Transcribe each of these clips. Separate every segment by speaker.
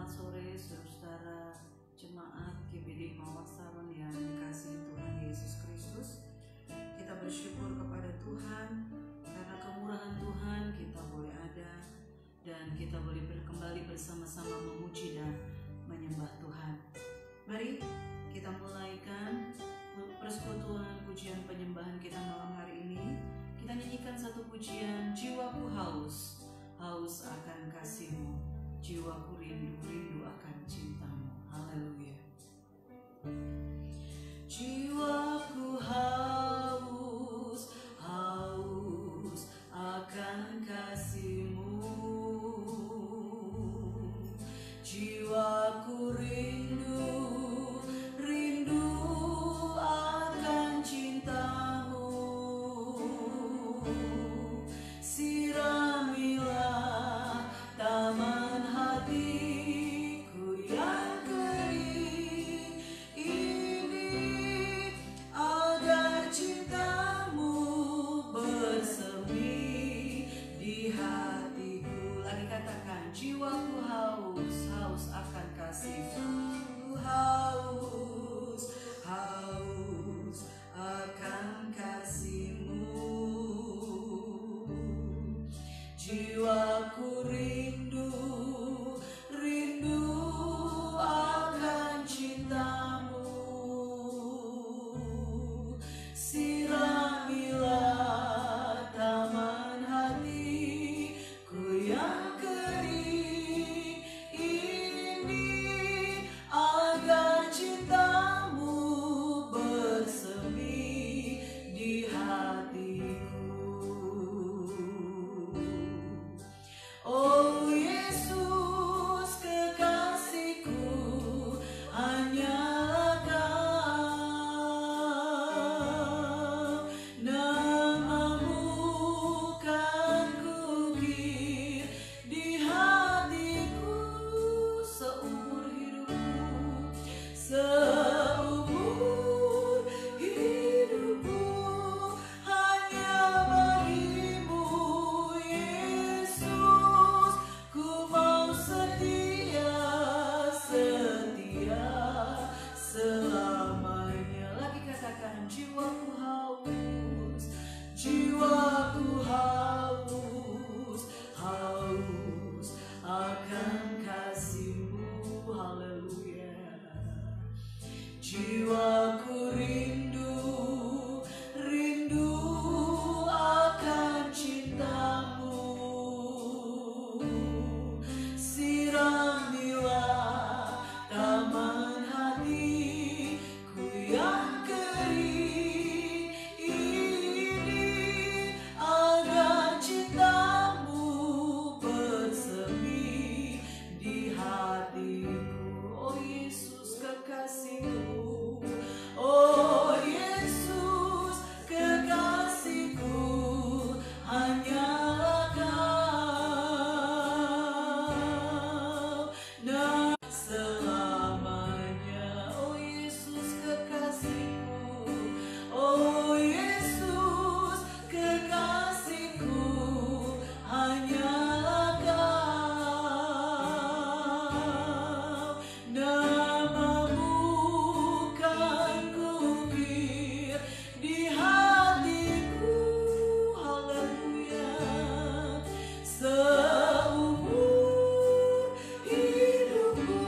Speaker 1: Selamat sore saudara jemaat GBD Mawar Saron yang dikasihi Tuhan Yesus Kristus. Kita bersyukur kepada Tuhan karena kemurahan Tuhan kita boleh ada dan kita boleh kembali bersama-sama memuji dan menyembah Tuhan. Mari kita mulaikan persekutuan pujian penyembahan kita malam hari ini. Kita nyanyikan satu pujian, jiwaku haus, haus akan kasih-Mu, jiwaku rindu, rindu akan cinta-Mu. Haleluya. Jiwaku haus, haus akan kasih-Mu, jiwaku rindu, rindu akan cinta-Mu. Siramilah taman hatiku yang kering ini, agar cinta-Mu bersemi di hatiku. Lagi katakan, jiwaku haus, haus akan kasih-Mu, haus, haus akan kasih-Mu. Jiwaku rindu, rindu akan cinta-Mu. Siramilah taman hatiku yang kering ini, agar cinta-Mu bersemi di hatiku. Oh Yesus kekasihku, hanyalah Kau, nama-Mu kan kukir di hatiku seumur hidupku, seumur hidupku hanya bagi-Mu Yesus. Ku mau setia, setia selamanya. Lagi katakan, jiwaku haus, jiwaku haus, haus akan kasih-Mu. Haleluya. Jiwaku rindu, rindu akan cinta-Mu. Siramilah taman hatiku yang kering ini, agar cinta-Mu bersemi di hatiku. Oh Yesus kekasihku, oh Yesus kekasihku, hanyalah Kau, nah selamanya. Oh Yesus kekasihku, oh Yesus kekasihku, hanyalah Kau, nama-Mu kan kukir di hatiku. Haleluya. Seumur hidupku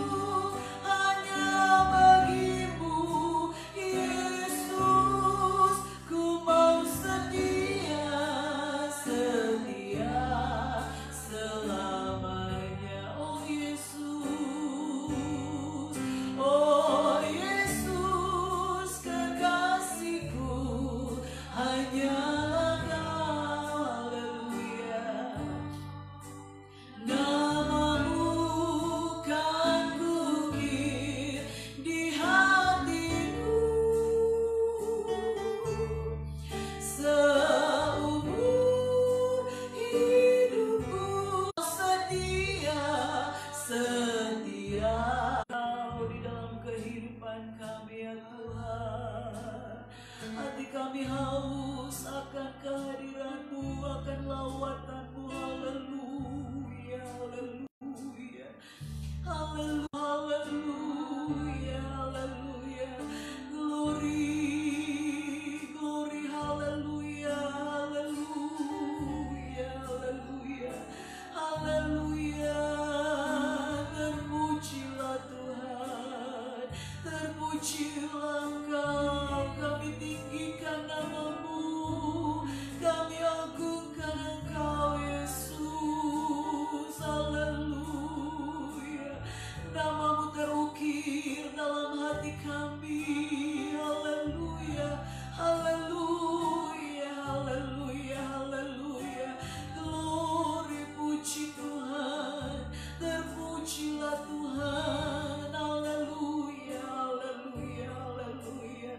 Speaker 1: hanya bagi-Mu Yesus. Ku mau setia, setia selamanya. Oh Yesus, oh Yesus kekasihku, hanyalah Kau. Haleluya. Nama-Mu kan kukir di hatiku, seumur hidupku setia, setia Kau di dalam kehidupan kami ya Tuhan. Hati kami haus akan kehadiran-Mu, akan lawatan-Mu. Haleluya, haleluya. Haleluya, haleluya. Glory, glory, haleluya, haleluya, haleluya, haleluya. Terpujilah Tuhan, terpujilah Engkau. Kami tinggikan nama-Mu, kami agungkan Engkau Yesus. Haleluya. Nama-Mu terukir dalam hati kami. Haleluya, haleluya, haleluya, haleluya. Glory, puji Tuhan, terpujilah Tuhan. Haleluya, haleluya, haleluya.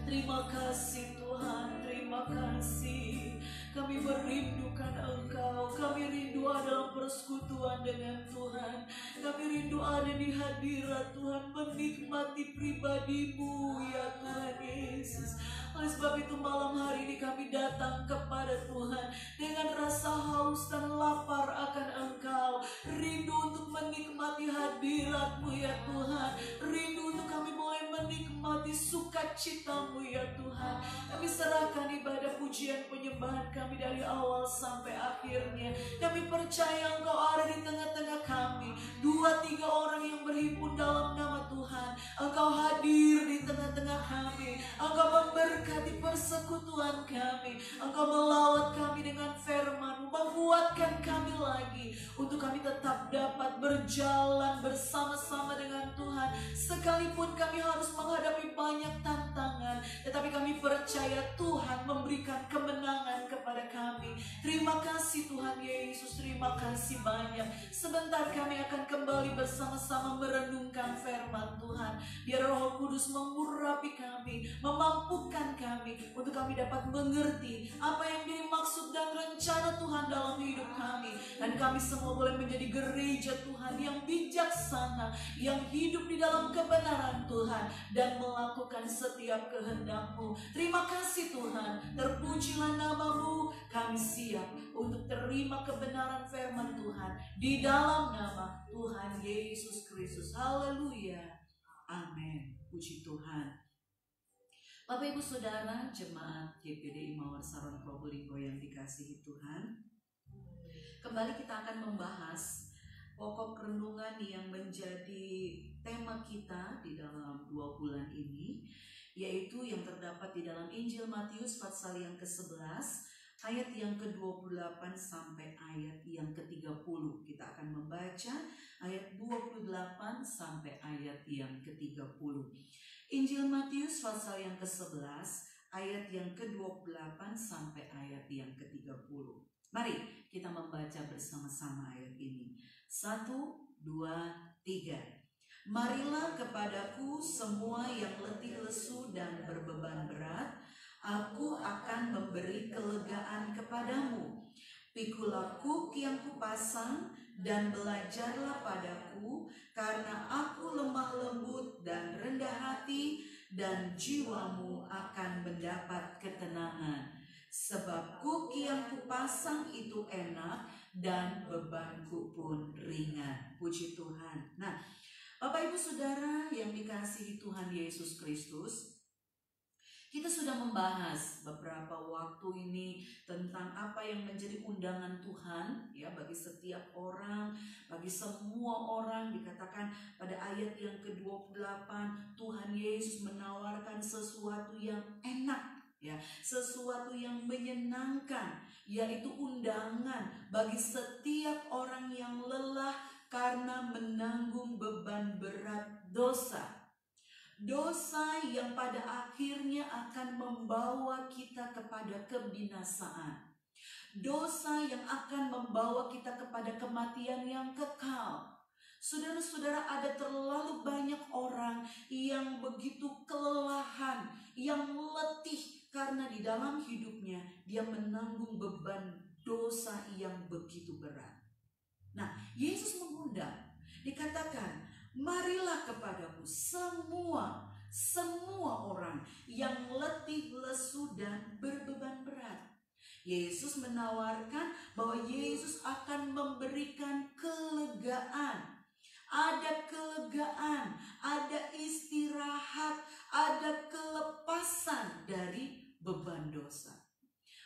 Speaker 1: Terima kasih Tuhan, terima kasih. Kami merindukan Engkau, kami rindu ada dalam persekutuan dengan Tuhan. Kami rindu ada di hadirat Tuhan, menikmati pribadi-Mu ya Tuhan Yesus. Oleh sebab itu malam hari ini kami datang kepada Tuhan dengan rasa haus dan lapar akan Engkau. Rindu untuk menikmati hadirat-Mu ya Tuhan. Rindu untuk kami boleh menikmati sukacita-Mu ya Tuhan. Kami serahkan ibadah pujian penyembahan kami dari awal sampai akhirnya. Kami percaya Engkau ada di tengah-tengah kami. 2-3 orang yang berhimpun dalam nama Tuhan, Engkau hadir di tengah-tengah kami. Engkau memberkati persekutuan kami. Engkau melawat kami dengan firman-Mu, menguatkan kami lagi untuk kami tetap dapat berjalan bersama-sama dengan Tuhan. Sekalipun kami harus menghadapi banyak tantangan, tetapi kami percaya Tuhan memberikan kemenangan kepada kami. Terima kasih Tuhan Yesus, terima kasih banyak. Sebentar kami akan kembali bersama-sama merenungkan firman Tuhan. Biar Roh Kudus mengurapi kami, memampukan kami untuk kami dapat mengerti apa yang menjadi maksud dan rencana Tuhan dalam hidup kami. Dan kami semua boleh menjadi gereja Tuhan yang bijaksana, yang hidup di dalam kebenaran Tuhan dan melakukan setiap kehendak-Mu. Terima kasih Tuhan, terpujilah nama-Mu. Kami siap untuk terima kebenaran firman Tuhan di dalam nama Tuhan Yesus Kristus. Haleluya, amin. Puji Tuhan. Bapak Ibu Saudara jemaat GPDI Mawar Saron Probolinggo yang dikasihi Tuhan, kembali kita akan membahas pokok renungan yang menjadi tema kita di dalam 2 bulan ini, yaitu yang terdapat di dalam Injil Matius pasal yang ke-11 ayat yang ke-28 sampai ayat yang ke-30. Kita akan membaca ayat 28 sampai ayat yang ke-30. Injil Matius pasal yang ke-11 ayat yang ke-28 sampai ayat yang ke-30. Mari kita membaca bersama-sama ayat ini. 1, 2, 3. Marilah kepadaku semua yang letih lesu dan berbeban berat, aku akan memberi kelegaan kepadamu. Pikulah kuk yang kupasang dan belajarlah padaku, karena aku lemah lembut dan rendah hati, dan jiwamu akan mendapat ketenangan. Sebab kuk yang kupasang itu enak dan bebanku pun ringan. Puji Tuhan. Nah, Bapak Ibu Saudara yang dikasihi Tuhan Yesus Kristus, kita sudah membahas beberapa waktu ini tentang apa yang menjadi undangan Tuhan ya bagi setiap orang, bagi semua orang. Dikatakan pada ayat yang ke-28, Tuhan Yesus menawarkan sesuatu yang enak ya, sesuatu yang menyenangkan, yaitu undangan bagi setiap orang yang lelah karena menanggung beban berat dosa. Dosa yang pada akhirnya akan membawa kita kepada kebinasaan. Dosa yang akan membawa kita kepada kematian yang kekal. Saudara-saudara, ada terlalu banyak orang yang begitu kelelahan, yang letih karena di dalam hidupnya dia menanggung beban dosa yang begitu berat. Nah, Yesus mengundang, dikatakan, marilah kepadaku semua orang yang letih, lesu, dan berbeban berat. Yesus menawarkan bahwa Yesus akan memberikan kelegaan ada kelegaan, ada istirahat, ada kelepasan dari beban dosa.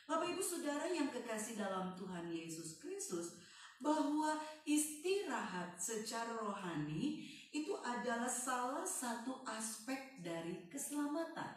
Speaker 1: Bapak Ibu Saudara yang kekasih dalam Tuhan Yesus Kristus, bahwa istirahat secara rohani itu adalah salah satu aspek dari keselamatan.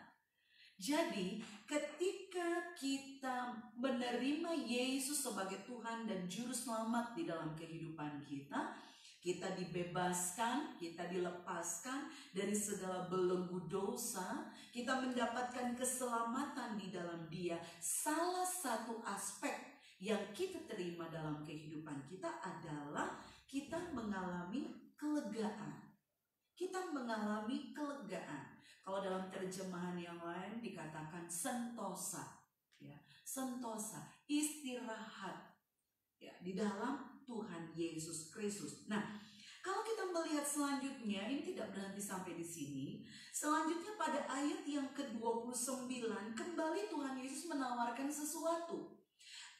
Speaker 1: Jadi ketika kita menerima Yesus sebagai Tuhan dan Juru Selamat di dalam kehidupan kita, kita dibebaskan, kita dilepaskan dari segala belenggu dosa, kita mendapatkan keselamatan di dalam Dia. Salah satu aspek yang kita terima dalam kehidupan kita adalah kita mengalami kelegaan. Kita mengalami kelegaan. Kalau dalam terjemahan yang lain dikatakan sentosa, ya, sentosa, istirahat, ya, di dalam Tuhan Yesus Kristus. Nah, kalau kita melihat selanjutnya, ini tidak berhenti sampai di sini. Selanjutnya pada ayat yang ke-29, kembali Tuhan Yesus menawarkan sesuatu.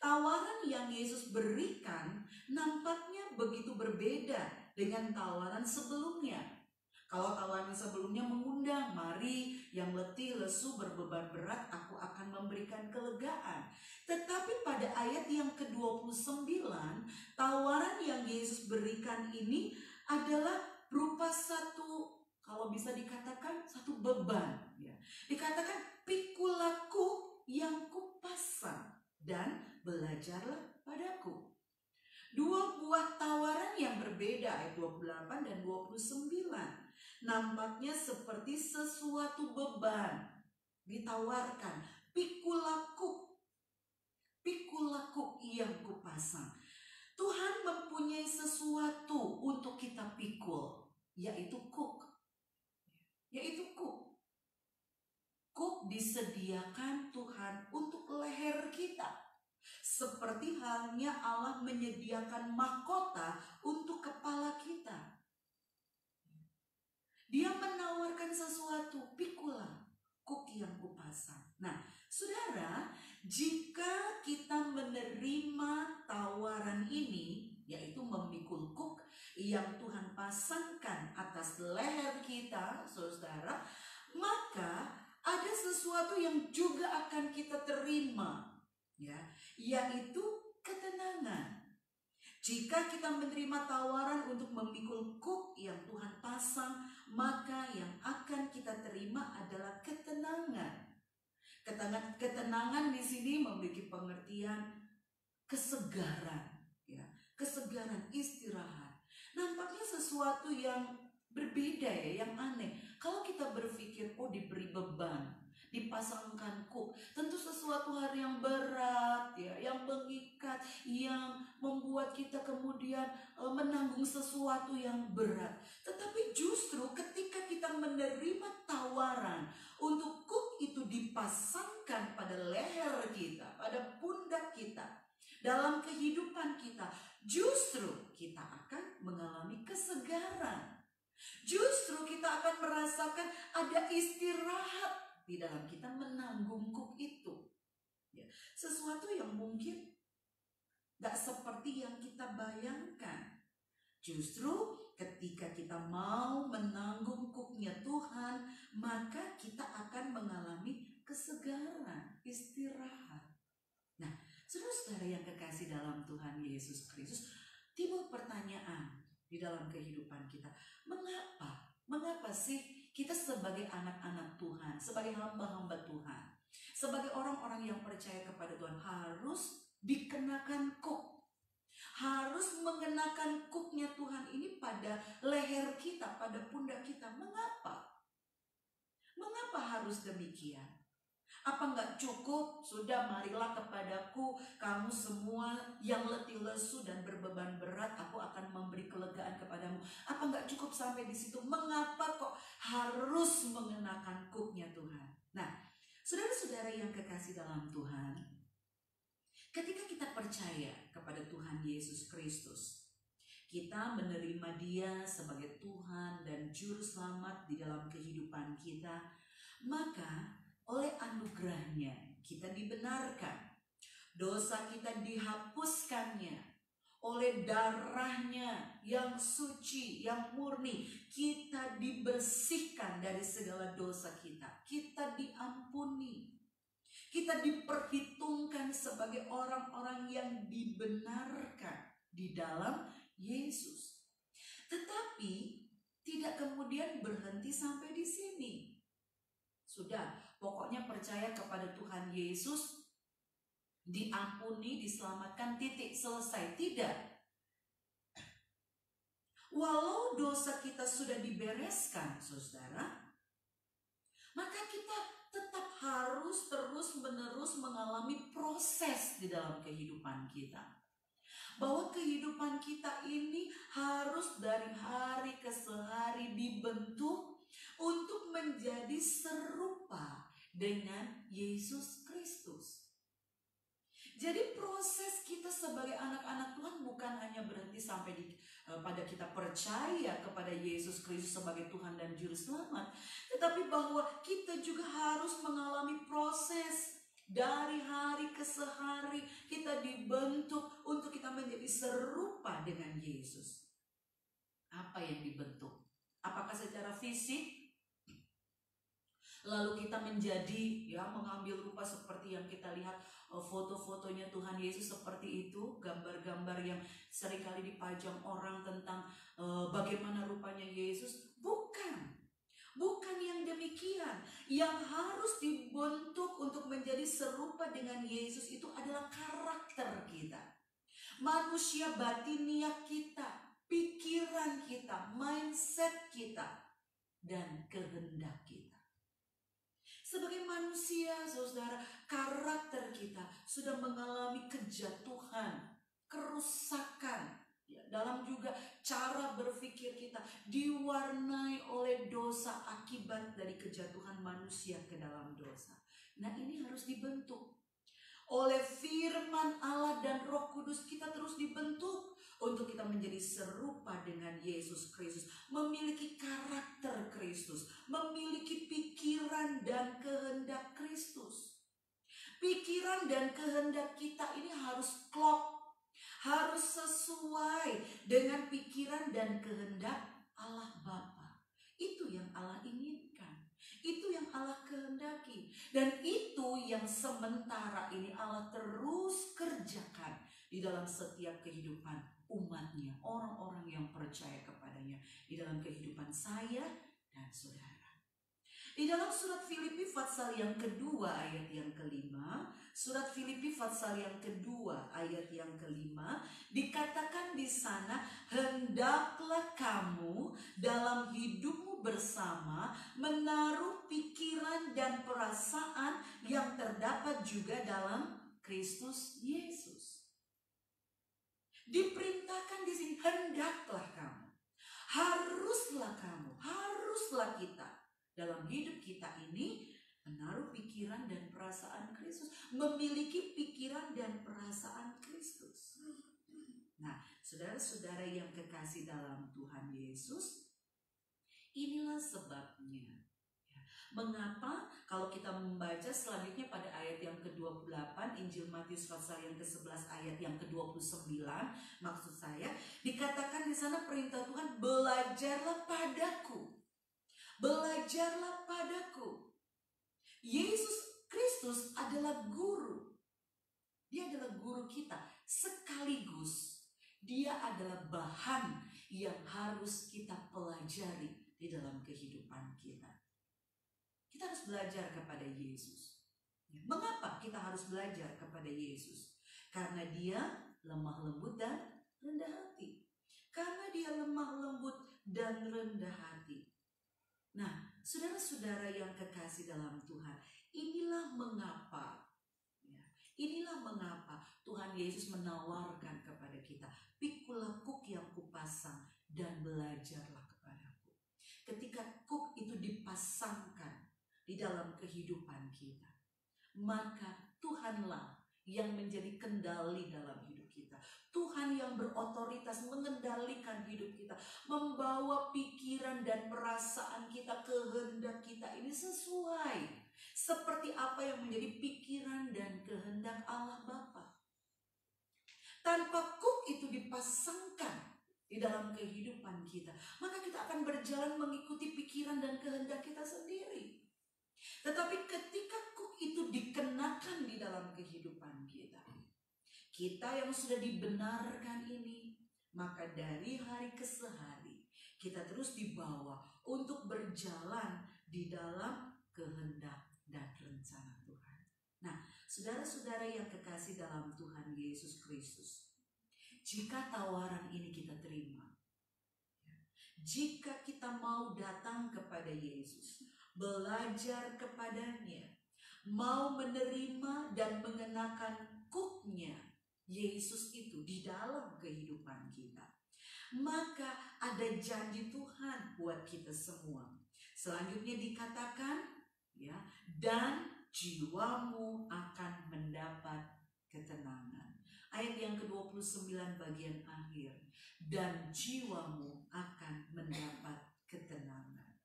Speaker 1: Tawaran yang Yesus berikan nampaknya begitu berbeda dengan tawaran sebelumnya. Kalau tawaran sebelumnya mengundang, mari yang letih, lesu, berbeban berat, aku akan memberikan kelegaan. Tetapi pada ayat yang ke-29, tawaran yang Yesus berikan ini adalah berupa satu, kalau bisa dikatakan, satu beban. Ya. Dikatakan, pikulah yang kupasang dan belajarlah padaku. Dua buah tawaran yang berbeda, ayat 28 dan 29. Nampaknya seperti sesuatu beban ditawarkan. Pikulaku yang kupasang. Tuhan mempunyai sesuatu untuk kita pikul, yaitu kuk. Kuk disediakan Tuhan untuk leher kita. Seperti halnya Allah menyediakan mahkota untuk kepala kita. Dia menawarkan sesuatu, pikulah, kuk yang kupasang. Nah, saudara, jika kita menerima tawaran ini, yaitu memikul kuk yang Tuhan pasangkan atas leher kita, saudara, maka ada sesuatu yang juga akan kita terima, ya, yaitu ketenangan. Jika kita menerima tawaran untuk memikul kuk yang Tuhan pasang, maka yang akan kita terima adalah ketenangan. Ketenangan di sini memiliki pengertian kesegaran, ya, kesegaran, istirahat. Nampaknya sesuatu yang berbeda, ya, yang aneh. Kalau kita berpikir, oh, diberi beban, dipasangkan kuk, tentu sesuatu hal yang berat, ya, yang mengikat, yang membuat kita kemudian menanggung sesuatu yang berat. Tetapi justru ketika kita menerima tawaran untuk kuk itu dipasangkan pada leher kita, pada pundak kita, dalam kehidupan kita, justru kita akan mengalami kesegaran. Justru kita akan merasakan ada istirahat di dalam kita menanggung kuk itu, ya, sesuatu yang mungkin gak seperti yang kita bayangkan. Justru ketika kita mau menanggung kuknya Tuhan, maka kita akan mengalami kesegaran, istirahat. Nah, saudara-saudara yang kekasih dalam Tuhan Yesus Kristus, timbul pertanyaan di dalam kehidupan kita, mengapa sih kita sebagai anak-anak Tuhan, sebagai hamba-hamba Tuhan, sebagai orang-orang yang percaya kepada Tuhan harus dikenakan kuk, harus mengenakan kuknya Tuhan ini pada leher kita, pada pundak kita? Mengapa harus demikian? Apa enggak cukup? Sudah, marilah kepadaku kamu semua yang letih lesu dan berbeban berat, aku akan memberi kelegaan kepadamu. Apa enggak cukup sampai di situ? Mengapa kok harus mengenakan kuknya Tuhan? Nah, saudara-saudara yang kekasih dalam Tuhan, ketika kita percaya kepada Tuhan Yesus Kristus, kita menerima Dia sebagai Tuhan dan Juru Selamat di dalam kehidupan kita, maka oleh anugerahnya kita dibenarkan, dosa kita dihapuskannya, oleh darahnya yang suci, yang murni. Kita dibersihkan dari segala dosa kita. Kita diampuni. Kita diperhitungkan sebagai orang-orang yang dibenarkan di dalam Yesus. Tetapi tidak kemudian berhenti sampai di sini. Sudah, pokoknya percaya kepada Tuhan Yesus, diampuni, diselamatkan, titik, selesai. Tidak. Walau dosa kita sudah dibereskan, saudara, maka kita tetap harus terus-menerus mengalami proses di dalam kehidupan kita. Bahwa kehidupan kita ini harus dari hari ke hari dibentuk untuk menjadi serupa dengan Yesus Kristus. Jadi proses kita sebagai anak-anak Tuhan bukan hanya berhenti sampai pada kita percaya kepada Yesus Kristus sebagai Tuhan dan Juru Selamat, tetapi bahwa kita juga harus mengalami proses dari hari ke hari. Kita dibentuk untuk kita menjadi serupa dengan Yesus. Apa yang dibentuk? Apakah secara fisik? Lalu kita menjadi mengambil rupa seperti yang kita lihat foto-fotonya Tuhan Yesus seperti itu, gambar-gambar yang seringkali dipajang orang tentang bagaimana rupanya Yesus. Bukan yang demikian. Yang harus dibentuk untuk menjadi serupa dengan Yesus itu adalah karakter kita, manusia batiniah kita, pikiran kita, mindset kita, dan kehendak kita. Sebagai manusia, saudara, karakter kita sudah mengalami kejatuhan, kerusakan. Dalam juga cara berpikir kita diwarnai oleh dosa akibat dari kejatuhan manusia ke dalam dosa. Nah, ini harus dibentuk. Oleh firman Allah dan Roh Kudus kita terus dibentuk untuk kita menjadi serupa dengan Yesus Kristus, memiliki karakter Kristus, memiliki pikiran dan kehendak Kristus. Pikiran dan kehendak kita ini harus klop, harus sesuai dengan pikiran dan kehendak Allah Bapa. Itu yang Allah inginkan. Itu yang Allah kehendaki. Dan itu yang sementara ini Allah terus kerjakan di dalam setiap kehidupan umatnya, orang-orang yang percaya kepadanya, di dalam kehidupan saya dan saudara. Di dalam surat Filipi pasal yang kedua ayat yang kelima, surat Filipi pasal yang kedua ayat yang kelima, dikatakan di sana, hendaklah kamu dalam hidupmu bersama menaruh pikiran dan perasaan yang terdapat juga dalam Kristus Yesus. Diperintahkan di sini, hendaklah kamu, haruslah kamu, haruslah kita dalam hidup kita ini menaruh pikiran dan perasaan Kristus, memiliki pikiran dan perasaan Kristus. Nah, saudara-saudara yang kekasih dalam Tuhan Yesus, inilah sebabnya. Mengapa kalau kita membaca selanjutnya pada ayat yang ke-28 Injil Matius pasal yang ke-11 ayat yang ke-29, maksud saya dikatakan di sana perintah Tuhan, belajarlah padaku. Belajarlah padaku. Yesus Kristus adalah guru. Dia adalah guru kita. Sekaligus dia adalah bahan yang harus kita pelajari di dalam kehidupan kita. Kita harus belajar kepada Yesus. Mengapa kita harus belajar kepada Yesus? Karena dia lemah lembut dan rendah hati. Karena dia lemah lembut dan rendah hati. Nah, saudara-saudara yang kekasih dalam Tuhan, inilah mengapa Tuhan Yesus menawarkan kepada kita, pikulah kuk yang kupasang dan belajarlah kepadaku. Ketika kuk itu dipasangkan di dalam kehidupan kita, maka Tuhanlah yang menjadi kendali dalam hidup kita. Tuhan yang berotoritas mengendalikan hidup kita, membawa pikiran dan perasaan kita, kehendak kita ini sesuai seperti apa yang menjadi pikiran dan kehendak Allah Bapa. Tanpa kuk itu dipasangkan di dalam kehidupan kita, maka kita akan berjalan mengikuti pikiran dan kehendak kita sendiri. Tetapi ketika kuk itu dikenakan di dalam kehidupan kita, kita yang sudah dibenarkan ini, maka dari hari ke hari kita terus dibawa untuk berjalan di dalam kehendak dan rencana Tuhan. Nah, saudara-saudara yang kekasih dalam Tuhan Yesus Kristus, jika tawaran ini kita terima, jika kita mau datang kepada Yesus, belajar kepadanya, mau menerima dan mengenakan kuknya Yesus itu di dalam kehidupan kita, maka ada janji Tuhan buat kita semua. Selanjutnya dikatakan, ya, dan jiwamu akan mendapat ketenangan. Ayat yang ke-29 bagian akhir, dan jiwamu akan mendapat ketenangan.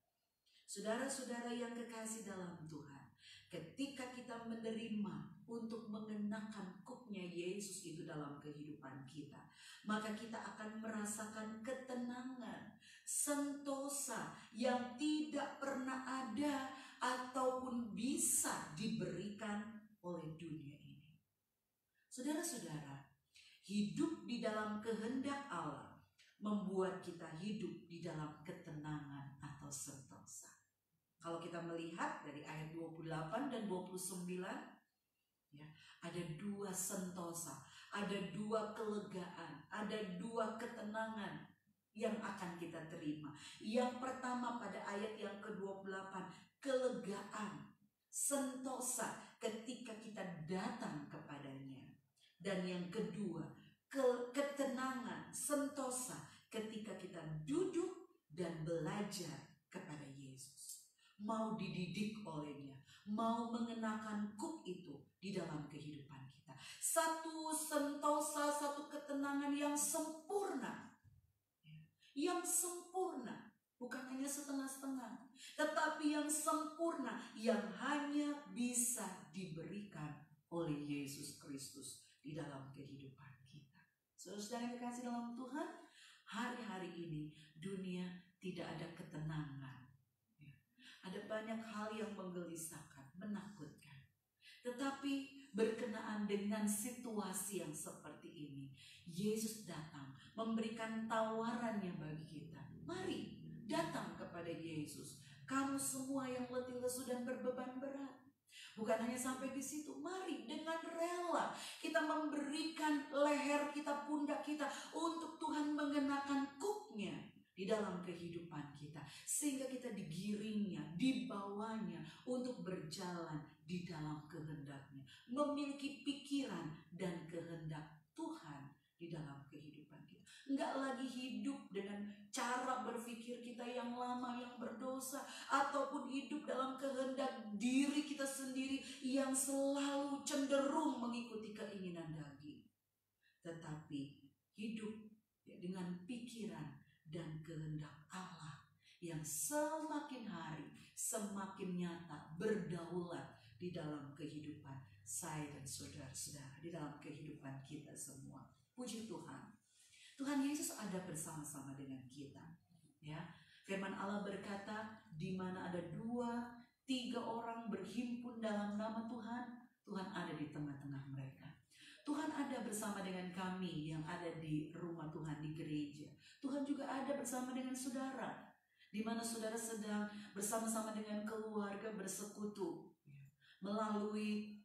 Speaker 1: Saudara-saudara yang kekasih dalam Tuhan, ketika kita menerima untuk mengenakan kuknya Yesus itu dalam kehidupan kita, maka kita akan merasakan ketenangan, sentosa yang tidak pernah ada ataupun bisa diberikan oleh dunia ini. Saudara-saudara, hidup di dalam kehendak Allah membuat kita hidup di dalam ketenangan atau sentosa. Kalau kita melihat dari ayat 28 dan 29, ya, ada dua sentosa, ada dua kelegaan, ada dua ketenangan yang akan kita terima. Yang pertama pada ayat yang ke-28, kelegaan, sentosa ketika kita datang kepadanya. Dan yang kedua, ketenangan, sentosa ketika kita duduk dan belajar kepada Yesus. Mau dididik olehnya, mau mengenakan kuk itu di dalam kehidupan kita. Satu sentosa, satu ketenangan yang sempurna. Yang sempurna, bukan hanya setengah-setengah, tetapi yang sempurna, yang hanya bisa diberikan oleh Yesus Kristus di dalam kehidupan kita. Saudara-saudara yang dikasih dalam Tuhan, hari-hari ini dunia tidak ada ketenangan. Ada banyak hal yang menggelisahkan, menakutkan. Tetapi berkenaan dengan situasi yang seperti ini, Yesus datang memberikan tawarannya bagi kita. Mari datang kepada Yesus, kamu semua yang letih lesu dan berbeban berat. Bukan hanya sampai di situ, mari dengan rela kita memberikan leher kita, pundak kita untuk Tuhan mengenakan kuknya di dalam kehidupan kita, sehingga kita digiringnya, dibawanya untuk berjalan di dalam kehendaknya, memiliki pikiran dan kehendak Tuhan di dalam kehidupan kita. Enggak lagi hidup dengan cara berpikir kita yang lama, yang berdosa, ataupun hidup dalam kehendak diri kita sendiri yang selalu cenderung mengikuti keinginan daging. Tetapi hidup dengan pikiran dan kehendak Allah yang semakin hari semakin nyata berdaulat di dalam kehidupan saya dan saudara-saudara, di dalam kehidupan kita semua. Puji Tuhan, Tuhan Yesus ada bersama-sama dengan kita. Ya, firman Allah berkata, di mana ada 2-3 orang berhimpun dalam nama Tuhan, Tuhan ada di tengah-tengah mereka. Tuhan ada bersama dengan kami yang ada di rumah Tuhan, di gereja. Tuhan juga ada bersama dengan saudara, di mana saudara sedang bersama-sama dengan keluarga bersekutu melalui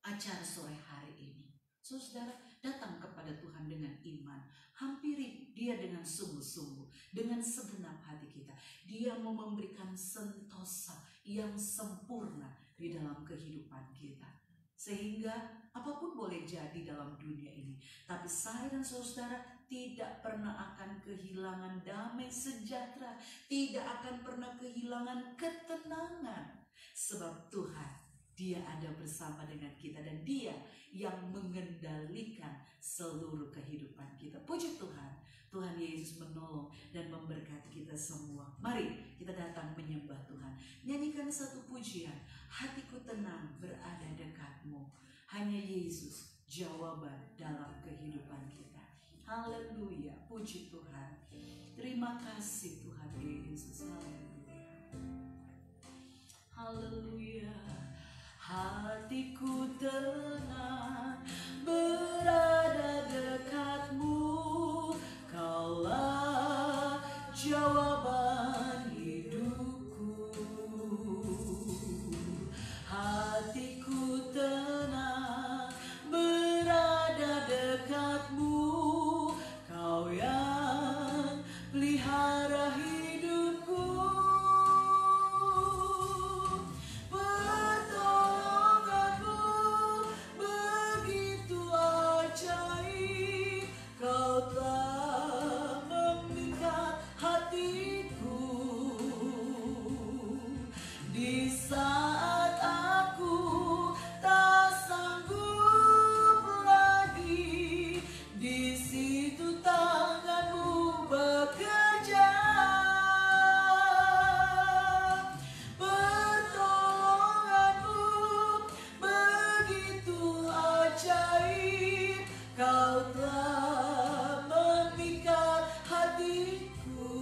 Speaker 1: acara sore hari ini. Saudara datang kepada Tuhan dengan iman, hampiri Dia dengan sungguh-sungguh, dengan segenap hati kita. Dia mau memberikan sentosa yang sempurna di dalam kehidupan kita, sehingga apapun boleh jadi dalam dunia ini, tapi saya dan saudara tidak pernah akan kehilangan damai sejahtera, tidak akan pernah kehilangan ketenangan, sebab Tuhan, Dia ada bersama dengan kita, dan Dia yang mengendalikan seluruh kehidupan kita. Puji Tuhan, Tuhan Yesus menolong dan memberkati kita semua. Mari kita datang menyembah Tuhan. Nyanyikan satu pujian, hatiku tenang berada dekatmu. Hanya Yesus jawaban dalam kehidupan kita. Haleluya, puji Tuhan. Terima kasih Tuhan Yesus. Haleluya. Haleluya. Hatiku tenang berada dekatmu, Kaulah jawaban hidupku. Hatiku tenang berada dekatmu, Kau yang pelihara hidupku. Pertolonganmu begitu ajaib, Kau telah memikat hatiku. Di saat aku tak sanggup lagi, di situ tanganmu bekerja. Pertolonganmu begitu ajaib, Kau telah memikat hatiku.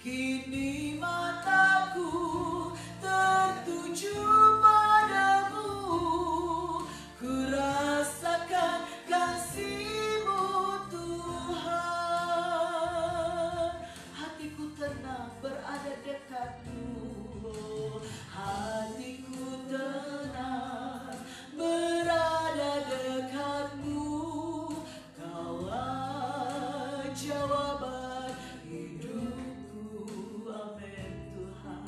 Speaker 1: Kini mataku tertuju padamu, ku rasakan kasih-Mu Tuhan. Hatiku tenang berada dekatmu, hatiku tenang berada dekatmu, Kaulah jawaban hidupku. Amin Tuhan.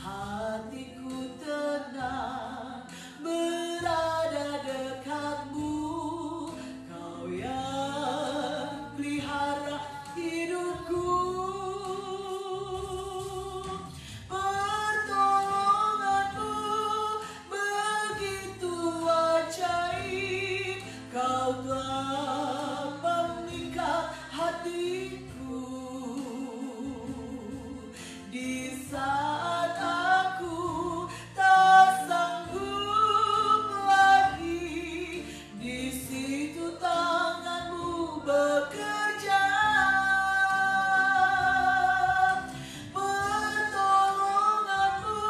Speaker 1: Hatiku tenang berada dekatmu, Kau yang pelihara hidupku. Pertolonganmu begitu ajaib, Kau telah memikat hatiku. Di saat aku tak sanggup lagi, di situ tanganmu bekerja. Pertolonganmu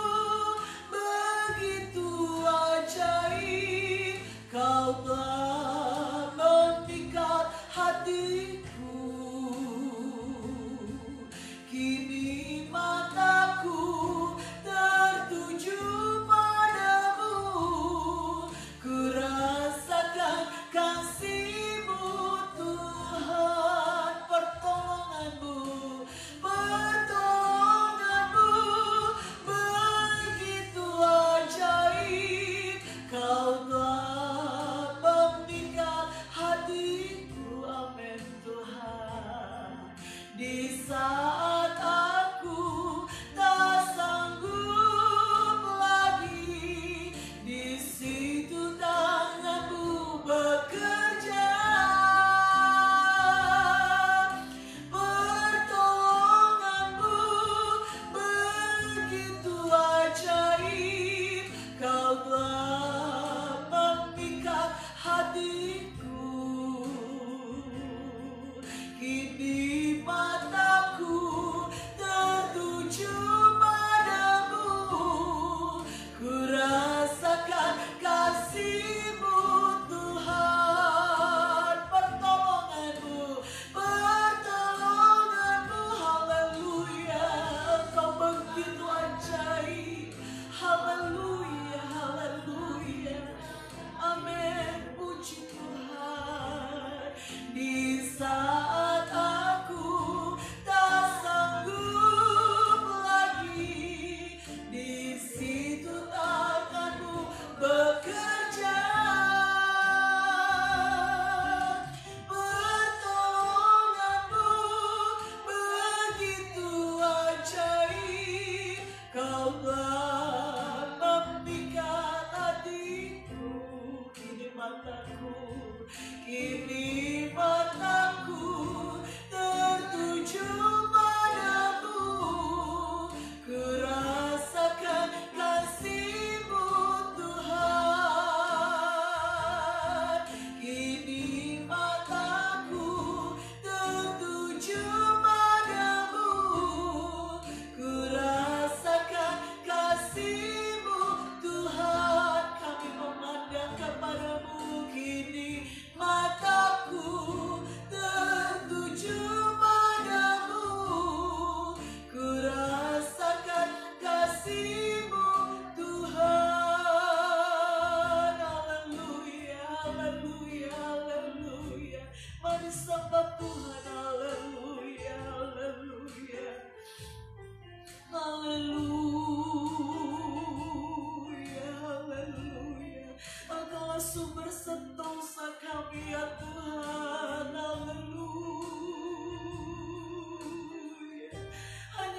Speaker 1: begitu ajaib, Kau telah memikat hatiku. Kini mataku tertuju padamu, ku rasakan kasih-Mu Tuhan. Pertolonganmu begitu ajaib, Kau telah memikat hatiku. Amin Tuhan. Di saat aku tak sanggup lagi, di situ tanganmu bekerja. Pertolonganmu begitu ajaib, Kau telah memikat hatiku. Kini mataku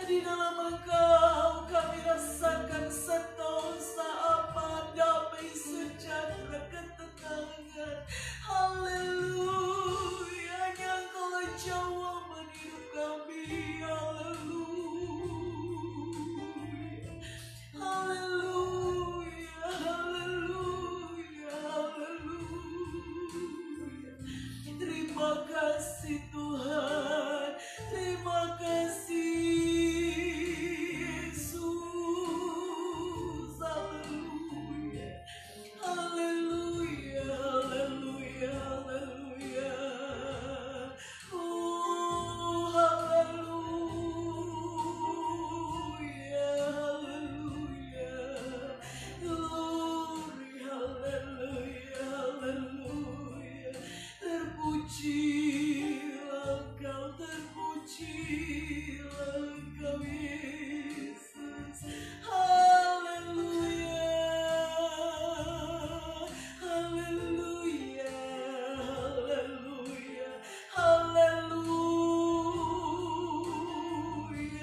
Speaker 1: Di dalam Engkau kami rasakan sentosa, aman, damai, sejahtera, ketenangan. Haleluya, hanya Engkaulah jawaban hidup kami. Haleluya, haleluya, haleluya, haleluya. Terima kasih Tuhan, terima kasih Yesus. Haleluya, haleluya, haleluya, haleluya. Oh, haleluya, haleluya. Glory, haleluya, haleluya. Terpujilah Engkau, terpujilah Engkau Yesus. Haleluya, haleluya, haleluya, haleluya,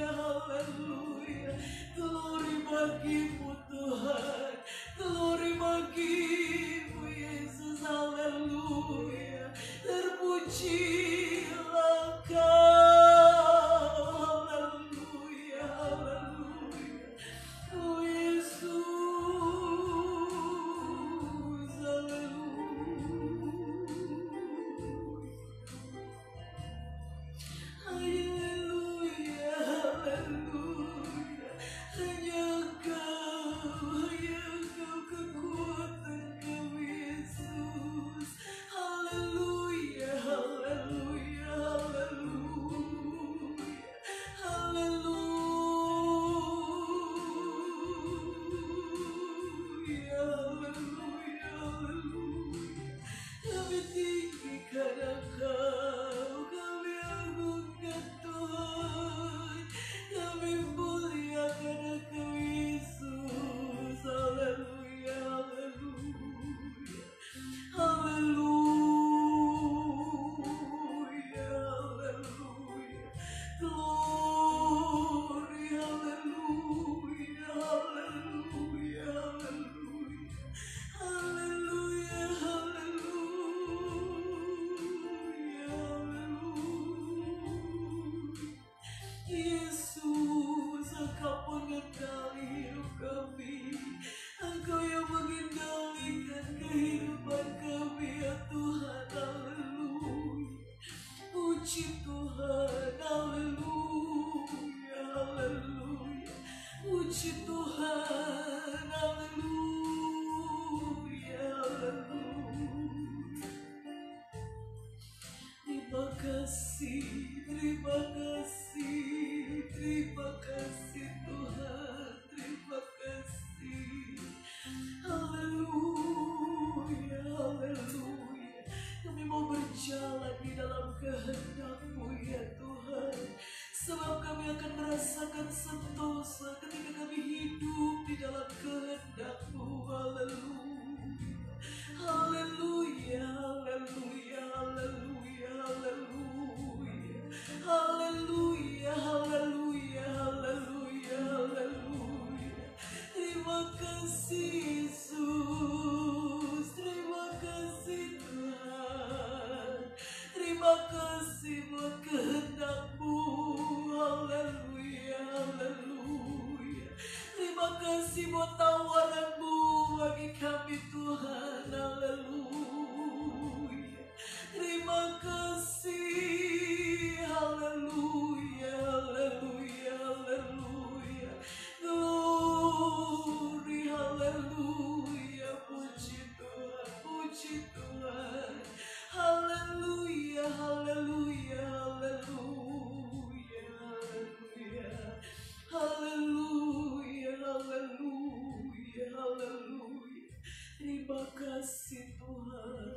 Speaker 1: haleluya. Glory bagimu Tuhan, glory bagimu Yesus. Haleluya, terpujilah Kau. Haleluya, haleluya. Oh Yesus, haleluya. Haleluya, haleluya. Hanya Engkau kekuatan kami Yesus. Haleluya, haleluya, haleluya. Haleluya, haleluya, haleluya. Kami tinggikan Engkau, kami agungkan Tuhan, kami muliakan Engkau Yesus. Haleluya, haleluya, haleluya, haleluya. Glory, haleluya, haleluya, haleluya. Haleluya, haleluya, haleluya. Yesus, Engkau mengendali hidup kami, Engkau yang mengendalikan kehidupan kami ya Tuhan. Haleluya, puji Tuhan. Haleluya, haleluya, puji Tuhan. Haleluya, haleluya. Terima kasih, terima kasih, terima kasih Tuhan, terima kasih. Haleluya, haleluya. Kami mau berjalan di dalam kehendak-Mu ya Tuhan, sebab kami akan merasakan sentosa ketika kami hidup di dalam kehendak-Mu. Haleluya, haleluya, haleluya, haleluya, haleluya, haleluya, haleluya, haleluya, haleluya. Terima kasih Yesus, terima kasih Tuhan, terima kasih buat kehendak-Mu. Haleluya, haleluya. Terima kasih buat tawaran-Mu bagi kami Tuhan. Haleluya, terima kasih. Haleluya, haleluya, haleluya. Glory, haleluya. Puji Tuhan, puji Tuhan. Haleluya, haleluya, haleluya, haleluya. Haleluya, haleluya, haleluya. Terima kasih Tuhan,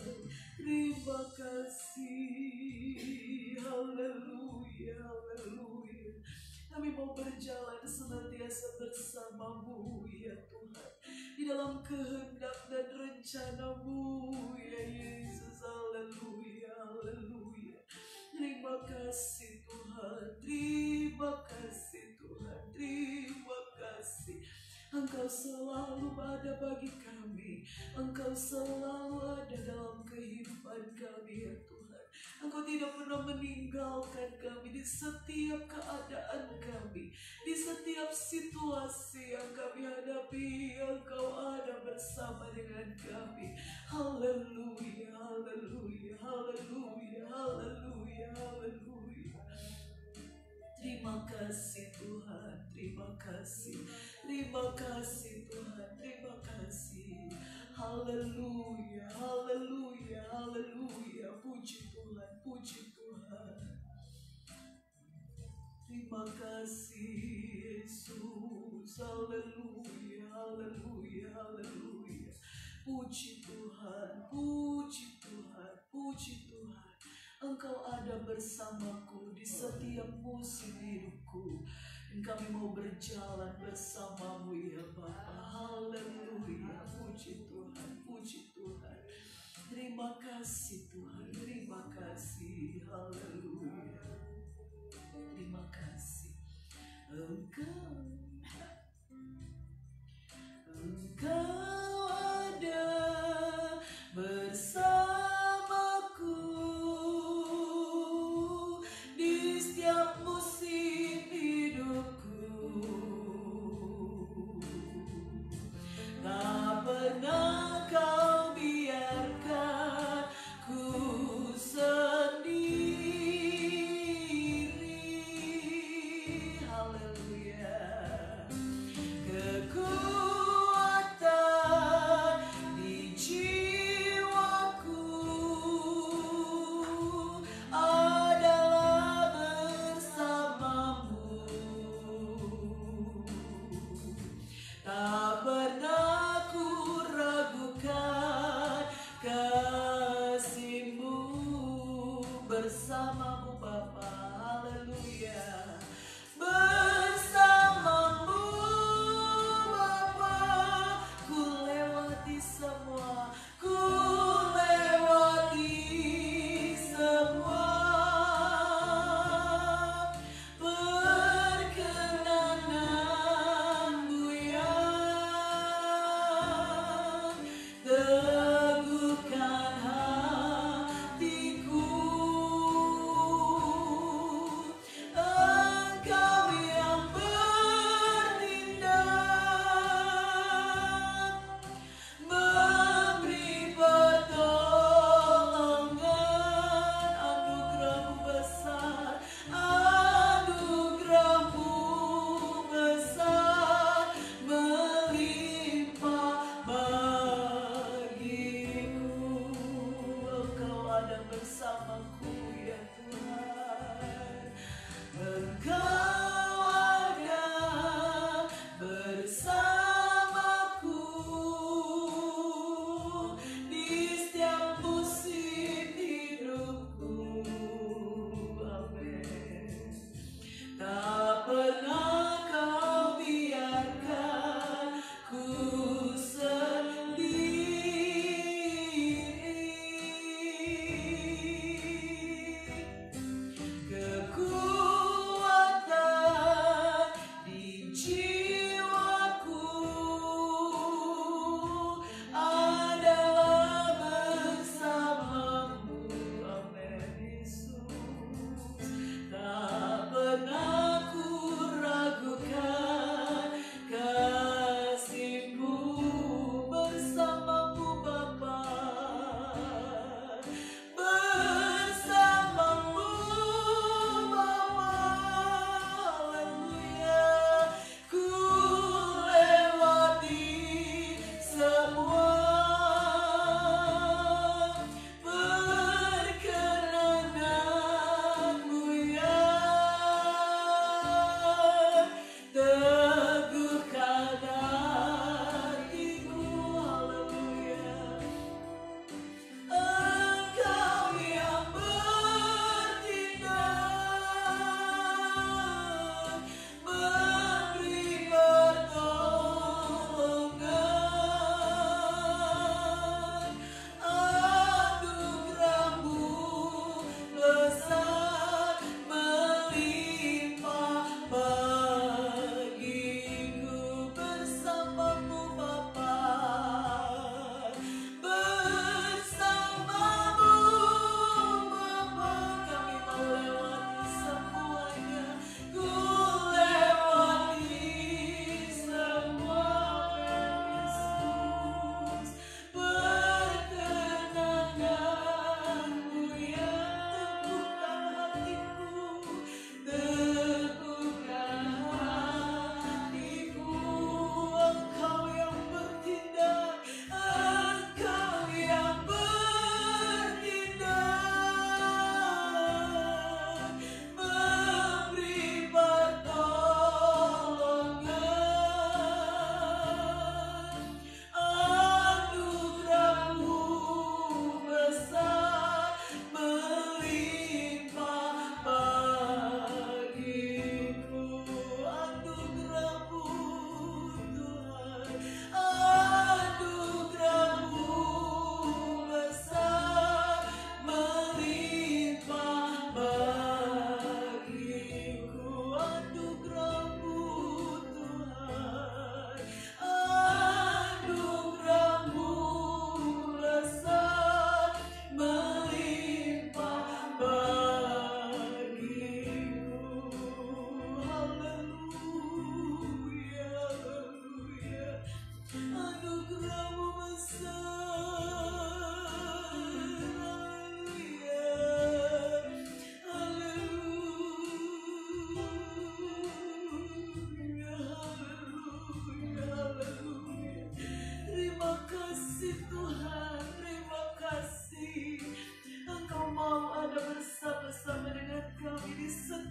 Speaker 1: terima kasih. Haleluya, haleluya. Kami mau berjalan senantiasa bersama-Mu ya Tuhan, di dalam kehendak dan rencana-Mu ya Yesus. Haleluya, haleluya. Terima kasih Tuhan, terima kasih Tuhan.
Speaker 2: selalu ada bagi kami. Engkau selalu ada dalam kehidupan kami ya Tuhan. Engkau tidak pernah meninggalkan kami di setiap keadaan kami, di setiap situasi yang kami hadapi. Engkau ada bersama dengan kami. Haleluya, haleluya, haleluya, haleluya, haleluya. Terima kasih Tuhan, terima kasih, terima kasih Tuhan, terima kasih. Haleluya, haleluya, haleluya. Puji Tuhan, puji Tuhan. Terima kasih Yesus. Haleluya, haleluya, haleluya. Puji Tuhan, puji Tuhan, puji Tuhan. Engkau ada bersamaku di setiap musim hidupku. Dan kami mau berjalan bersamamu ya Bapa. Haleluya, puji Tuhan, puji Tuhan. Terima kasih Tuhan, terima kasih. Haleluya. Terima kasih. Engkau ada bersamaku di setiap musim hidupku. Tak pernah kau biarkan ku sendiri. Haleluya. Kekuatan di jiwaku adalah bersamamu. Tak pernah ku ragukan kasih-Mu bersamamu Bapa. Haleluya. Bersamamu Bapa, ku lewati semua, ku lewati semua. Perkenananmu yang teguhkan hatiku. Engkau yang bertindak, memberi pertolongan. Anugerah-Mu besar, anugerah-Mu besar, melimpah bagiku. Engkau ada bersamaku ya Tuhan. Engkau ada bersamaku di setiap musim hidupku. Amin. Tak pernah kau biarkan ku sendiri. Kekuatan di jiwaku adalah bersamamu. Amin Yesus. Tak pernah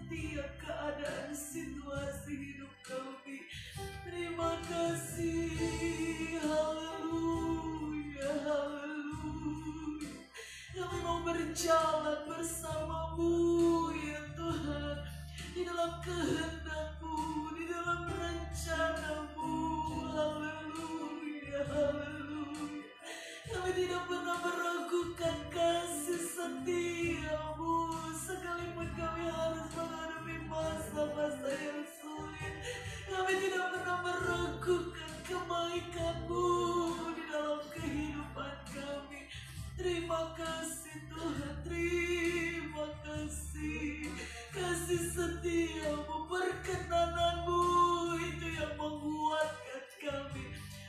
Speaker 2: setiap keadaan situasi hidup kami. Terima kasih. Haleluya, haleluya. Kami mau berjalan bersamamu ya Tuhan, di dalam kehendak-Mu, di dalam rencana-Mu. Haleluya, haleluya. Kami tidak pernah meragukan kasih setia-Mu, sekalipun kami harus menghadapi masa-masa yang sulit. Kami tidak pernah meragukan kebaikan-Mu di dalam kehidupan kami. Terima kasih Tuhan, terima kasih. Kasih setia-Mu, perkenanan-Mu itu yang menguatkan kami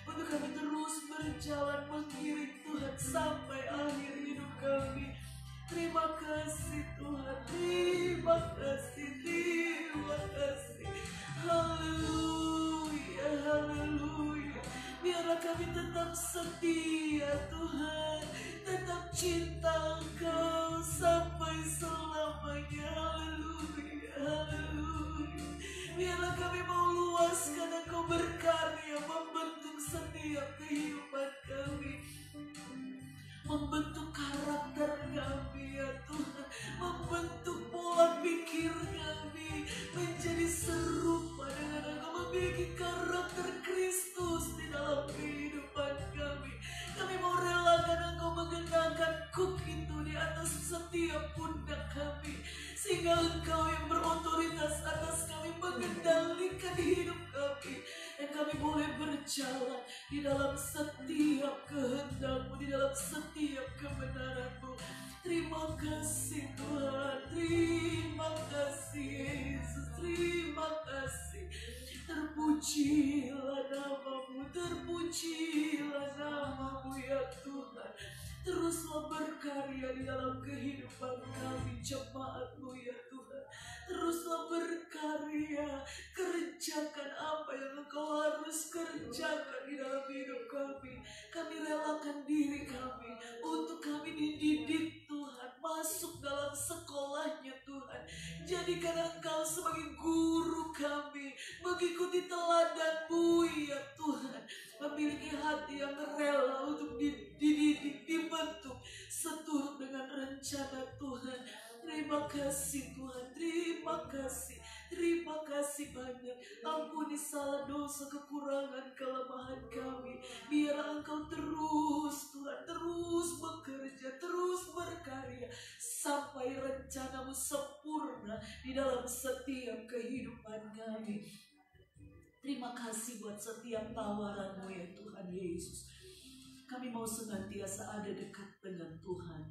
Speaker 2: untuk kami terus berjalan mengiring Tuhan sampai akhir hidup kami. Terima kasih Tuhan, terima kasih, terima kasih. Haleluya, haleluya. Biarlah kami tetap setia Tuhan, tetap cinta Engkau sampai selamanya. Haleluya, haleluya. Biarlah kami mau luaskan Engkau berkarya membentuk setiap kehidupan kami, membentuk karakter kami ya Tuhan, membentuk pola pikir kami menjadi serupa dengan Engkau, memiliki karakter Kristus di dalam kehidupan kami. Kami mau relakan Engkau mengenakan kuk itu di atas setiap pundak kami, sehingga Engkau yang berotoritas atas kami mengendalikan hidup kami, dan kami boleh berjalan di dalam setiap kehendak-Mu, di dalam setiap kebenaran-Mu. Terima kasih Tuhan, terima kasih Yesus, terima kasih. Terpujilah nama-Mu, terpujilah nama-Mu ya Tuhan. Teruslah berkarya di dalam kehidupan kami, jemaat-Mu ya Tuhan. Teruslah berkarya, kerjakan apa yang Engkau harus kerjakan di dalam hidup kami. Kami relakan diri kami untuk kami dididik Tuhan, masuk dalam sekolahnya Tuhan. Jadikan Engkau sebagai guru kami, mengikuti teladan-Mu ya Tuhan. Memiliki hati yang rela untuk dididik, dibentuk seturut dengan rencana Tuhan. Terima kasih Tuhan, terima kasih. Terima kasih banyak. Ampuni salah dosa, kekurangan, kelemahan kami. Biar Engkau terus Tuhan, terus bekerja, terus berkarya sampai rencana-Mu sempurna di dalam setiap kehidupan kami. Terima kasih buat setiap tawaran-Mu ya Tuhan Yesus. Kami mau senantiasa ada dekat dengan Tuhan,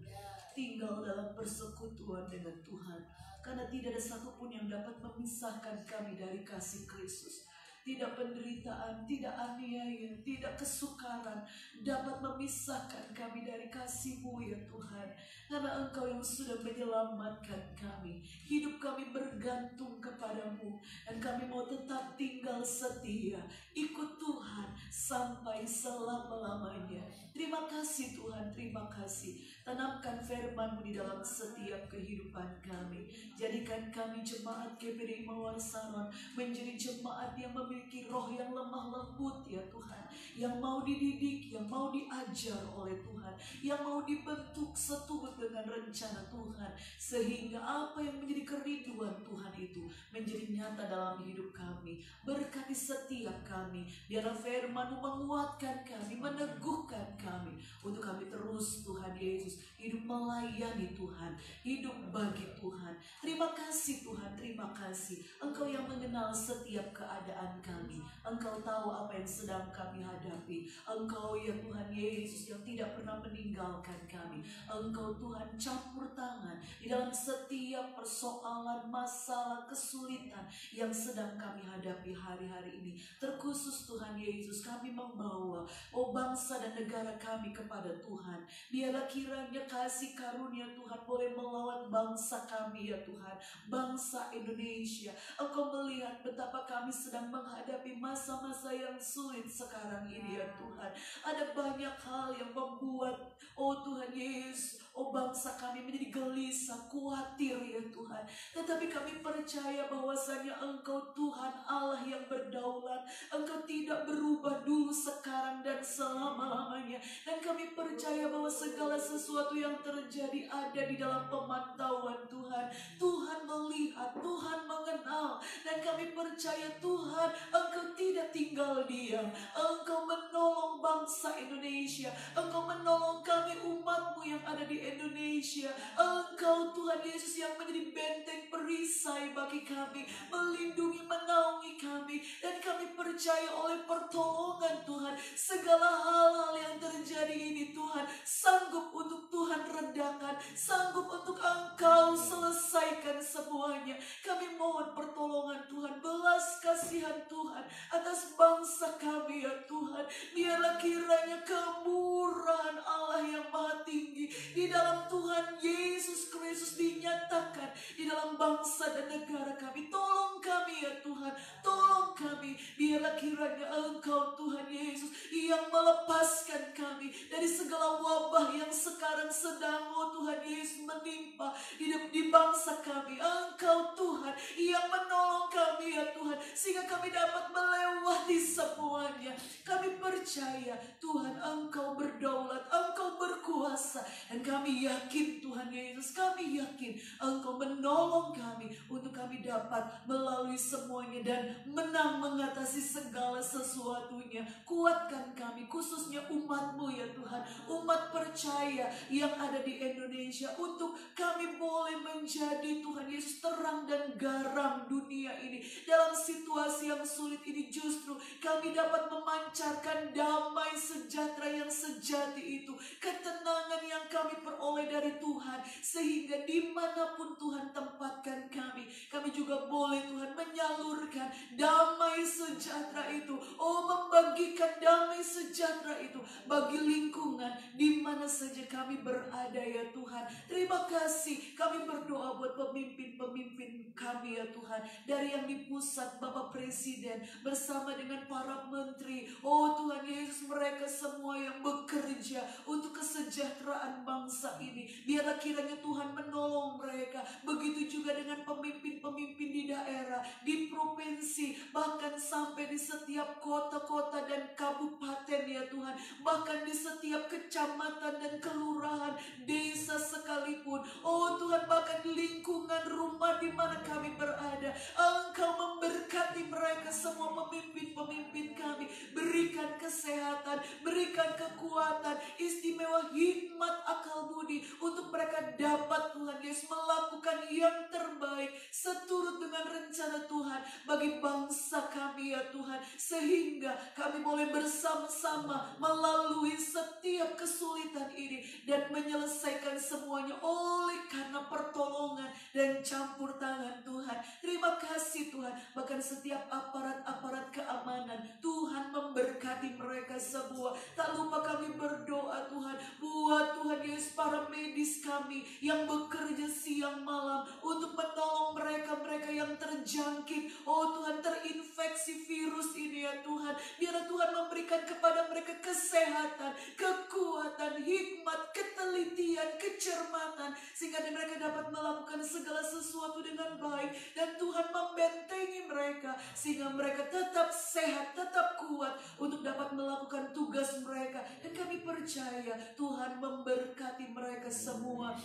Speaker 2: tinggal dalam persekutuan dengan Tuhan, karena tidak ada satupun yang dapat memisahkan kami dari kasih Kristus. Tidak penderitaan, tidak aniaya, tidak kesukaran dapat memisahkan kami dari kasih-Mu ya Tuhan. Karena Engkau yang sudah menyelamatkan kami, hidup kami bergantung kepadamu, dan kami mau tetap tinggal setia, ikut Tuhan sampai selama-lamanya. Terima kasih Tuhan, terima kasih. Tanamkan firman-Mu di dalam setiap kehidupan kami. Jadikan kami jemaat GPDI Mawar Salon menjadi jemaat yang memiliki roh yang lemah lembut ya Tuhan, yang mau dididik, yang mau diajar oleh Tuhan, yang mau dibentuk seturut dengan rencana Tuhan, sehingga apa yang menjadi kerinduan Tuhan itu menjadi nyata dalam hidup kami. Berkati setiap kami, biarlah firman-Mu menguatkan kami, meneguhkan kami, untuk kami terus Tuhan Yesus hidup melayani Tuhan, hidup bagi Tuhan. Terima kasih Tuhan, terima kasih. Engkau yang mengenal setiap keadaan kami, Engkau tahu apa yang sedang kami hadapi. Engkau ya Tuhan Yesus yang tidak pernah meninggalkan kami. Engkau Tuhan campur tangan di dalam setiap persoalan, masalah, kesulitan yang sedang kami hadapi hari-hari ini. Terkhusus Tuhan Yesus, kami membawa bangsa dan negara kami kepada Tuhan. Biarlah kiranya kasih karunia Tuhan boleh melawat bangsa kami ya Tuhan, bangsa Indonesia. Engkau melihat betapa kami sedang menghadapi masa-masa yang sulit sekarang ini ya Tuhan. Ada banyak hal yang membuat Tuhan Yesus, bangsa kami menjadi gelisah, khawatir ya Tuhan. Tetapi kami percaya bahwasanya Engkau Tuhan Allah yang berdaulat. Engkau tidak berubah dulu, sekarang dan selama-lamanya. Dan kami percaya bahwa segala sesuatu yang terjadi ada di dalam pemantauan Tuhan. Tuhan melihat, Tuhan mengenal. Dan kami percaya Tuhan, Engkau tidak tinggal diam. Engkau menolong bangsa Indonesia. Engkau menolong kami umat-Mu yang ada di Indonesia. Engkau Tuhan Yesus yang menjadi benteng perisai bagi kami, melindungi, menaungi kami. Dan kami percaya oleh pertolongan Tuhan, segala hal-hal yang terjadi ini Tuhan sanggup untuk Tuhan redakan, sanggup untuk Engkau selesaikan semuanya. Kami mohon pertolongan Tuhan, belas kasihan Tuhan atas bangsa kami ya Tuhan. Biarlah kiranya kemurahan Allah yang maha tinggi di dalam Tuhan Yesus Kristus dinyatakan di dalam bangsa dan negara kami. Tolong kami ya Tuhan, tolong kami. Biarlah kiranya Engkau Tuhan Yesus yang melepaskan kami dari segala wabah yang sekarang sedang Tuhan Yesus menimpa di bangsa kami. Engkau Tuhan yang menolong kami ya Tuhan, sehingga kami dapat melewati semuanya. Kami percaya Tuhan Engkau berdaulat, Engkau berkuasa. Dan kami yakin Tuhan Yesus, kami yakin Engkau menolong kami untuk kami dapat melalui semuanya dan menang mengatasi segala sesuatunya. Kuatkan kami, khususnya umat-Mu ya Tuhan, umat percaya yang ada di Indonesia, untuk kami boleh menjadi Tuhan Yesus terang dan garam dunia ini. Dalam situasi yang sulit ini justru kami dapat memancarkan damai sejahtera yang sejati itu, ketenangan yang kami peroleh dari Tuhan, sehingga dimanapun Tuhan tempatkan kami juga boleh Tuhan menyalurkan damai sejahtera itu, membagikan damai sejahtera itu bagi lingkungan di mana saja kami berada ya Tuhan. Terima kasih, kami berdoa buat pemimpin-pemimpin kami ya Tuhan, dari yang di pusat Bapak Presiden bersama dengan para menteri. Tuhan Yesus, mereka semua yang bekerja untuk kesejahteraan bangsa ini, biarlah kiranya Tuhan menolong mereka. Begitu juga dengan pemimpin-pemimpin di daerah, di provinsi, bahkan sampai di setiap kota-kota dan kabupaten ya Tuhan, bahkan di setiap kecamatan dan kelurahan, desa sekalipun. Tuhan, bahkan lingkungan rumah di mana kami berada, Engkau memberkati mereka semua, pemimpin-pemimpin kami. Berikan kesehatan, berikan kekuatan, istimewa hikmat, akal budi, untuk mereka dapat Tuhan Yesus melakukan yang terbaik seturut dengan rencana Tuhan bagi bangsa kami ya Tuhan, sehingga kami boleh bersama-sama melalui setiap kesulitan ini dan menyelesaikan semuanya oleh karena pertolongan dan campur tangan Tuhan. Terima kasih Tuhan, bahkan setiap aparat-aparat keamanan, Tuhan memberkati mereka semua. Tak lupa kami berdoa Tuhan buat Tuhan Yesus para medis kami yang bekerja siang malam untuk menolong mereka yang terjangkit, Tuhan, terinfeksi virus ini ya Tuhan. Biarlah Tuhan memberikan kepada mereka kesehatan, kekuatan, hikmat, ketelitian, kecermatan, sehingga mereka dapat melakukan segala sesuatu dengan baik. Dan Tuhan membentengi mereka sehingga mereka tetap sehat, tetap kuat untuk dapat melakukan tugas mereka. Dan kami percaya Tuhan memberkati mereka semua.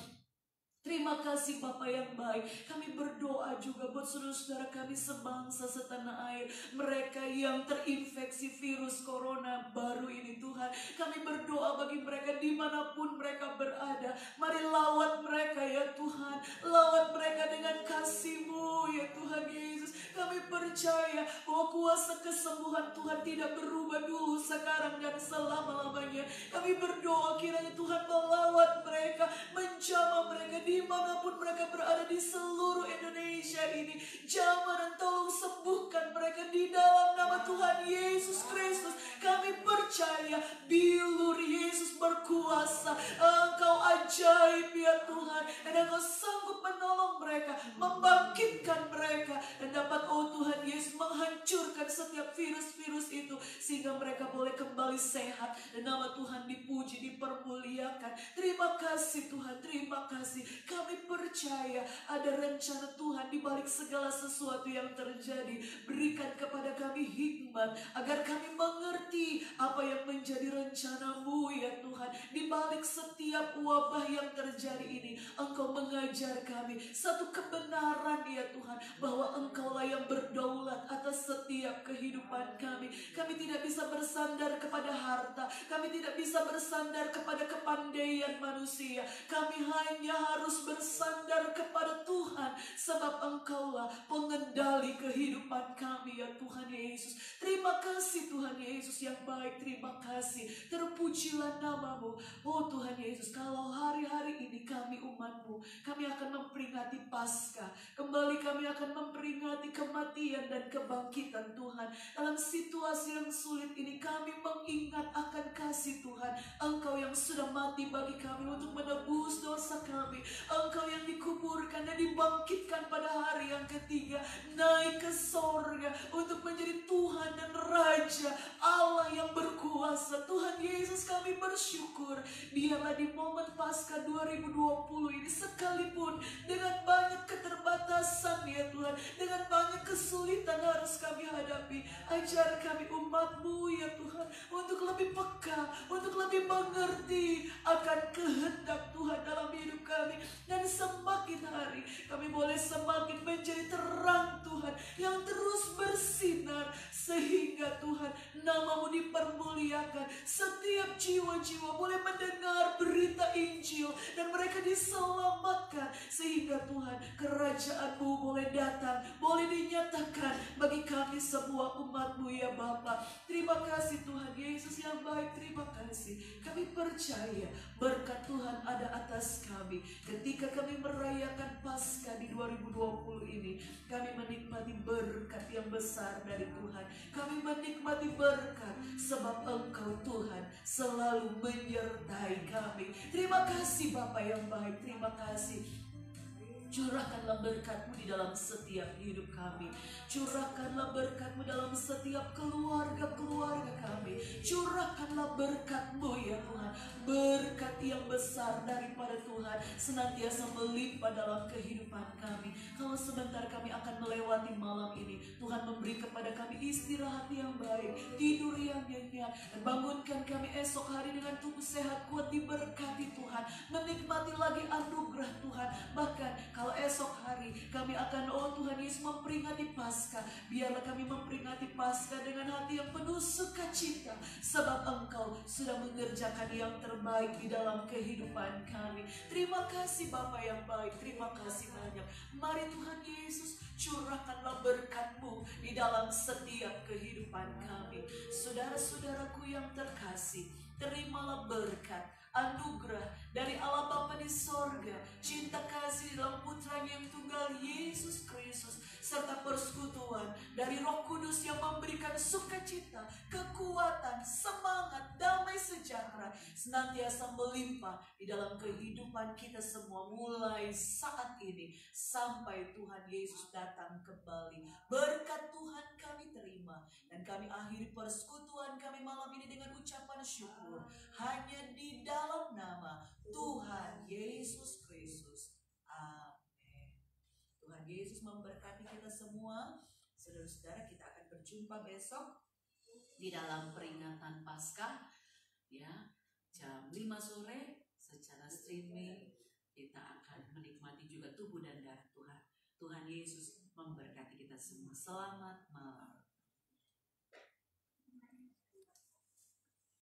Speaker 2: Terima kasih Bapa yang baik. Kami berdoa juga buat saudara-saudara kami sebangsa setanah air, mereka yang terinfeksi virus corona baru ini Tuhan. Kami berdoa bagi mereka dimanapun mereka berada. Mari lawat mereka ya Tuhan, lawat mereka dengan kasih-Mu ya Tuhan Yesus. Kami Kami percaya bahwa kuasa kesembuhan Tuhan tidak berubah dulu, sekarang, dan selama-lamanya. Kami berdoa kiranya Tuhan melawat mereka, menjamah mereka dimanapun mereka berada di seluruh Indonesia ini. Jamah dan tolong sembuhkan mereka di dalam nama Tuhan Yesus Kristus. Kami percaya bilur Yesus berkuasa. Engkau ajaib ya Tuhan, dan Engkau sanggup menolong mereka, membangkitkan mereka, dan dapat Tuhan Yesus menghancurkan setiap virus-virus itu, sehingga mereka boleh kembali sehat, dan nama Tuhan dipuji, dipermuliakan. Terima kasih Tuhan, terima kasih. Kami percaya ada rencana Tuhan di balik segala sesuatu yang terjadi. Berikan kepada kami hikmat agar kami mengerti apa yang menjadi rencana-Mu ya Tuhan. Di balik setiap wabah yang terjadi ini, Engkau mengajar kami satu kebenaran ya Tuhan, bahwa Engkaulah yang berdaulat atas setiap kehidupan kami. Kami tidak bisa bersandar kepada harta, kami tidak bisa bersandar kepada kepandaian manusia. Kami hanya harus bersandar kepada Tuhan, sebab Engkaulah pengendali kehidupan kami ya Tuhan Yesus. Terima kasih Tuhan Yesus yang baik, terima kasih. Terpujilah nama-Mu. Oh Tuhan Yesus, kalau hari-hari ini kami umat-Mu, kami akan memperingati Paskah. Kembali kami akan memperingati kematian dan kebangkitan Tuhan. Dalam situasi yang sulit ini kami mengingat akan kasih Tuhan. Engkau yang sudah mati bagi kami untuk menebus dosa kami. Engkau yang dikuburkan dan dibangkitkan pada hari yang ketiga, naik ke sorga untuk menjadi Tuhan dan Raja, Allah yang berkuasa. Tuhan Yesus, kami bersyukur. Biarlah di momen Paskah 2020 ini, sekalipun dengan banyak keterbatasan ya Tuhan, dengan banyak kesulitan harus kami hadapi, ajar kami umat-Mu ya Tuhan, untuk lebih peka, untuk lebih mengerti akan kehendak Tuhan dalam hidup kami. Dan semakin hari kami boleh semakin menjadi terang Tuhan yang terus bersinar, sehingga Tuhan nama-Mu dipermuliakan. Setiap jiwa-jiwa boleh mendengar berita Injil dan mereka diselamatkan, sehingga Tuhan kerajaan-Mu boleh datang, boleh dinyatakan bagi kami semua umat-Mu ya Bapa. Terima kasih Tuhan Yesus yang baik, terima kasih. Kami percaya berkat Tuhan ada atas kami. Ketika kami merayakan Paskah di 2020 ini, kami menikmati berkat yang besar dari Tuhan. Kami menikmati berkat sebab Engkau Tuhan selalu menyertai kami. Terima kasih Bapa yang baik, terima kasih. Curahkanlah berkat-Mu di dalam setiap hidup kami. Curahkanlah berkat-Mu dalam setiap keluarga-keluarga kami. Curahkanlah berkat-Mu ya Tuhan. Berkat yang besar daripada Tuhan senantiasa melimpah dalam kehidupan kami. Kalau sebentar kami akan melewati malam ini, Tuhan memberi kepada kami istirahat yang baik, tidur yang nyenyak, dan bangunkan kami esok hari dengan tubuh sehat, kuat, diberkati Tuhan. Menikmati lagi anugerah Tuhan. Bahkan kalau esok hari kami akan Tuhan Yesus memperingati Paskah, biarlah kami memperingati Paskah dengan hati yang penuh sukacita, sebab Engkau sudah mengerjakan yang terbaik di dalam kehidupan kami. Terima kasih Bapa yang baik, terima kasih banyak. Mari Tuhan Yesus, curahkanlah berkat-Mu di dalam setiap kehidupan kami. Saudara-saudaraku yang terkasih, terimalah berkat, anugerah dari Allah Bapa di sorga, cinta kasih dalam Putranya yang tunggal Yesus Kristus, serta persekutuan dari Roh Kudus yang memberikan sukacita, kekuatan, semangat, damai sejahtera senantiasa melimpah di dalam kehidupan kita semua, mulai saat ini sampai Tuhan Yesus datang kembali. Berkat Tuhan kami terima, dan kami akhiri persekutuan kami malam ini dengan ucapan syukur hanya di dalam nama Tuhan Yesus Kristus. Amin. Tuhan Yesus memberkati kita semua. Saudara-saudara, kita akan berjumpa besok di dalam peringatan Paskah ya, jam 5 sore secara streaming. Kita akan menikmati juga tubuh dan darah Tuhan. Tuhan Yesus memberkati kita semua. Selamat malam.